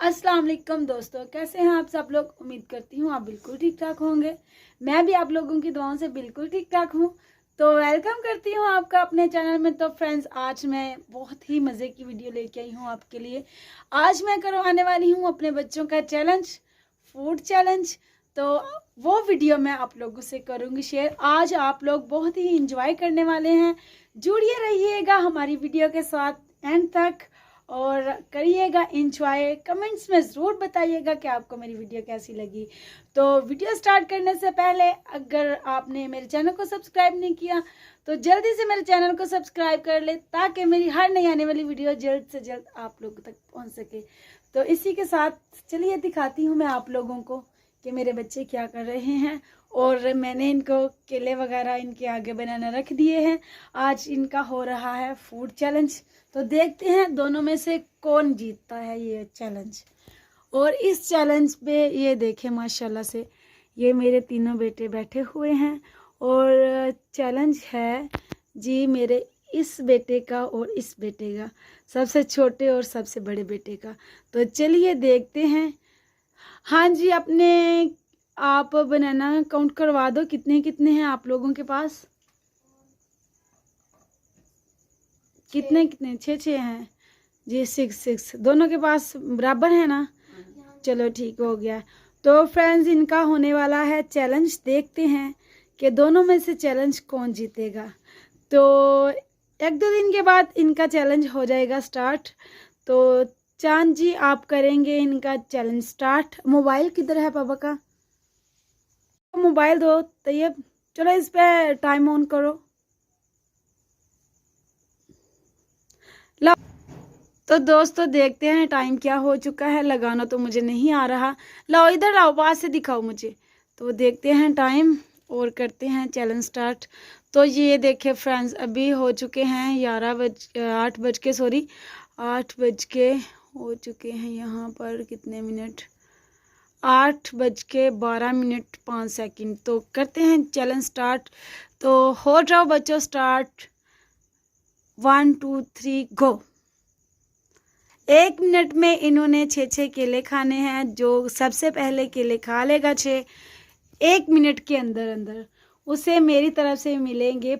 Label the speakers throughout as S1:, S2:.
S1: अस्सलाम वालेकुम दोस्तों, कैसे हैं आप सब लोग। उम्मीद करती हूँ आप बिल्कुल ठीक ठाक होंगे। मैं भी आप लोगों की दुआओं से बिल्कुल ठीक ठाक हूँ। तो वेलकम करती हूँ आपका अपने चैनल में। तो फ्रेंड्स, आज मैं बहुत ही मज़े की वीडियो लेके आई हूँ आपके लिए। आज मैं करवाने वाली हूँ अपने बच्चों का चैलेंज, फूड चैलेंज। तो वो वीडियो मैं आप लोगों से करूँगी शेयर। आज आप लोग बहुत ही इंजॉय करने वाले हैं। जुड़िए रहिएगा हमारी वीडियो के साथ एंड तक और करिएगा इंजॉय। कमेंट्स में ज़रूर बताइएगा कि आपको मेरी वीडियो कैसी लगी। तो वीडियो स्टार्ट करने से पहले अगर आपने मेरे चैनल को सब्सक्राइब नहीं किया तो जल्दी से मेरे चैनल को सब्सक्राइब कर ले, ताकि मेरी हर नई आने वाली वीडियो जल्द से जल्द आप लोगों तक पहुंच सके। तो इसी के साथ चलिए दिखाती हूँ मैं आप लोगों को कि मेरे बच्चे क्या कर रहे हैं। और मैंने इनको केले वगैरह इनके आगे बनाना रख दिए हैं। आज इनका हो रहा है फूड चैलेंज। तो देखते हैं दोनों में से कौन जीतता है ये चैलेंज। और इस चैलेंज पे ये देखें माशाल्लाह से ये मेरे तीनों बेटे बैठे हुए हैं। और चैलेंज है जी मेरे इस बेटे का और इस बेटे का, सबसे छोटे और सबसे बड़े बेटे का। तो चलिए देखते हैं। हाँ जी, अपने आप बनाना काउंट करवा दो, कितने कितने हैं आप लोगों के पास। कितने कितने? छः हैं जी। 6 दोनों के पास बराबर है ना। चलो ठीक हो गया। तो फ्रेंड्स, इनका होने वाला है चैलेंज। देखते हैं कि दोनों में से चैलेंज कौन जीतेगा। तो 1-2 दिन के बाद इनका चैलेंज हो जाएगा स्टार्ट। तो चांद जी आप करेंगे इनका चैलेंज स्टार्ट। मोबाइल किधर है पापा का? मोबाइल दो तैयब। चलो इस पे टाइम ऑन करो। ला तो दोस्तों देखते हैं टाइम क्या हो चुका है। लगाना तो मुझे नहीं आ रहा। लाओ इधर लाओ, पास से दिखाओ मुझे। तो देखते हैं टाइम और करते हैं चैलेंज स्टार्ट। तो ये देखे फ्रेंड्स, अभी हो चुके हैं 8 बज के 8 बज के हो चुके हैं। यहाँ पर कितने मिनट? 8:12 5 सेकंड। तो करते हैं चैलेंज स्टार्ट। तो हो जाओ बच्चों स्टार्ट। 1 2 3 गो। 1 मिनट में इन्होंने 6 केले खाने हैं। जो सबसे पहले केले खा लेगा 6 1 मिनट के अंदर अंदर, उसे मेरी तरफ से मिलेंगे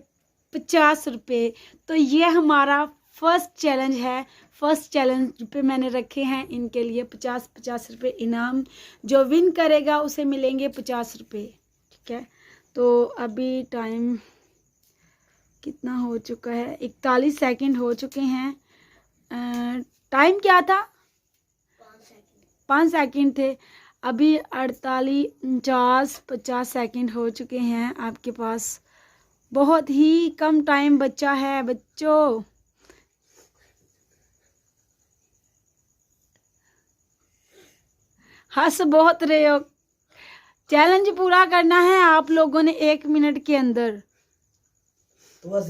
S1: 50 रुपये। तो ये हमारा फर्स्ट चैलेंज है। फर्स्ट चैलेंज पे मैंने रखे हैं इनके लिए 50 रुपये इनाम। जो विन करेगा उसे मिलेंगे 50 रुपये। ठीक है। तो अभी टाइम कितना हो चुका है? 41 सेकंड हो चुके हैं। टाइम क्या था? 5 सेकंड थे। अभी 48 49 50 सेकंड हो चुके हैं आपके पास। बहुत ही कम टाइम बचा है बच्चों। हंस बहुत रहे हो। चैलेंज पूरा करना है आप लोगों ने 1 मिनट के अंदर। तो बस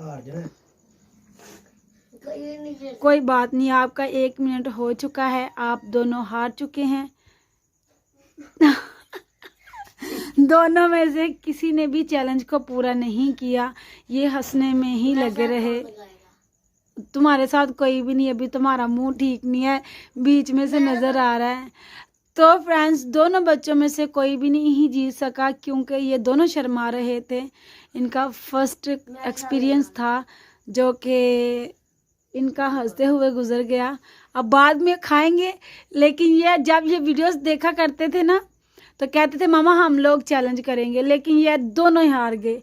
S1: हार जाना। कोई बात नहीं, आपका 1 मिनट हो चुका है। आप दोनों हार चुके हैं। दोनों में से किसी ने भी चैलेंज को पूरा नहीं किया। ये हंसने में ही लगे रहे। तुम्हारे साथ कोई भी नहीं। अभी तुम्हारा मुंह ठीक नहीं है, बीच में से नजर आ रहा है। तो फ्रेंड्स, दोनों बच्चों में से कोई भी नहीं ही जीत सका, क्योंकि ये दोनों शर्मा रहे थे। इनका फर्स्ट एक्सपीरियंस था जो कि इनका हंसते हुए गुजर गया। अब बाद में खाएंगे, लेकिन ये जब ये वीडियोस देखा करते थे ना तो कहते थे मामा हम लोग चैलेंज करेंगे, लेकिन ये दोनों ही हार गए।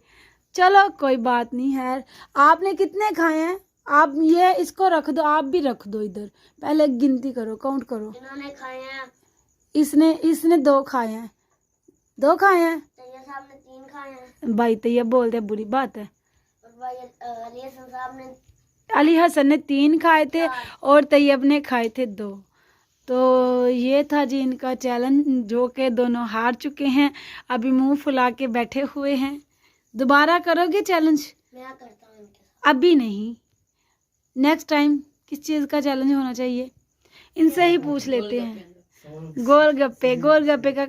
S1: चलो कोई बात नहीं है। आपने कितने खाए हैं? आप ये इसको रख दो, आप भी रख दो इधर। पहले गिनती करो, काउंट करो।
S2: इन्होंने खाए हैं,
S1: इसने 2 खाए हैं। 2 खाए हैं।
S2: तैयब साहब ने 3 खाए हैं।
S1: भाई तैयब बोलते बुरी बात है।
S2: और भाई अली हसन साहब ने
S1: अली हसन ने 3 खाए थे और तैयब ने खाए थे 2। तो ये था जी इनका चैलेंज, जो कि दोनों हार चुके हैं। अभी मुंह फुला के बैठे हुए हैं। दोबारा करोगे चैलेंज?
S2: मैं करता हूँ इनके साथ।
S1: अभी नहीं, नेक्स्ट टाइम। किस चीज़ का चैलेंज होना चाहिए इनसे ही पूछ लेते हैं। गोलगप्पे का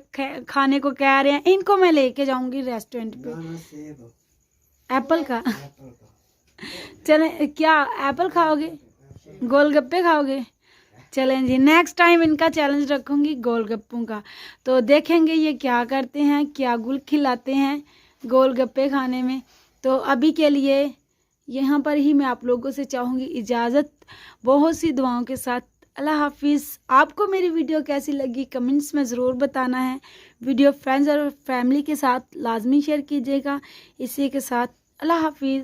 S1: खाने को कह रहे हैं। इनको मैं लेके जाऊंगी रेस्टोरेंट पे। एप्पल का चले क्या एप्पल खाओगे? गोलगप्पे खाओगे? चलें जी, नेक्स्ट टाइम इनका चैलेंज रखूंगी गोलगप्पों का। तो देखेंगे ये क्या करते हैं, क्या गुल खिलाते हैं गोलगप्पे खाने में। तो अभी के लिए यहाँ पर ही मैं आप लोगों से चाहूँगी इजाज़त, बहुत सी दुआओं के साथ। अल्लाह हाफिज़। आपको मेरी वीडियो कैसी लगी कमेंट्स में ज़रूर बताना है। वीडियो फ्रेंड्स और फैमिली के साथ लाजमी शेयर कीजिएगा। इसी के साथ अल्लाह हाफिज़।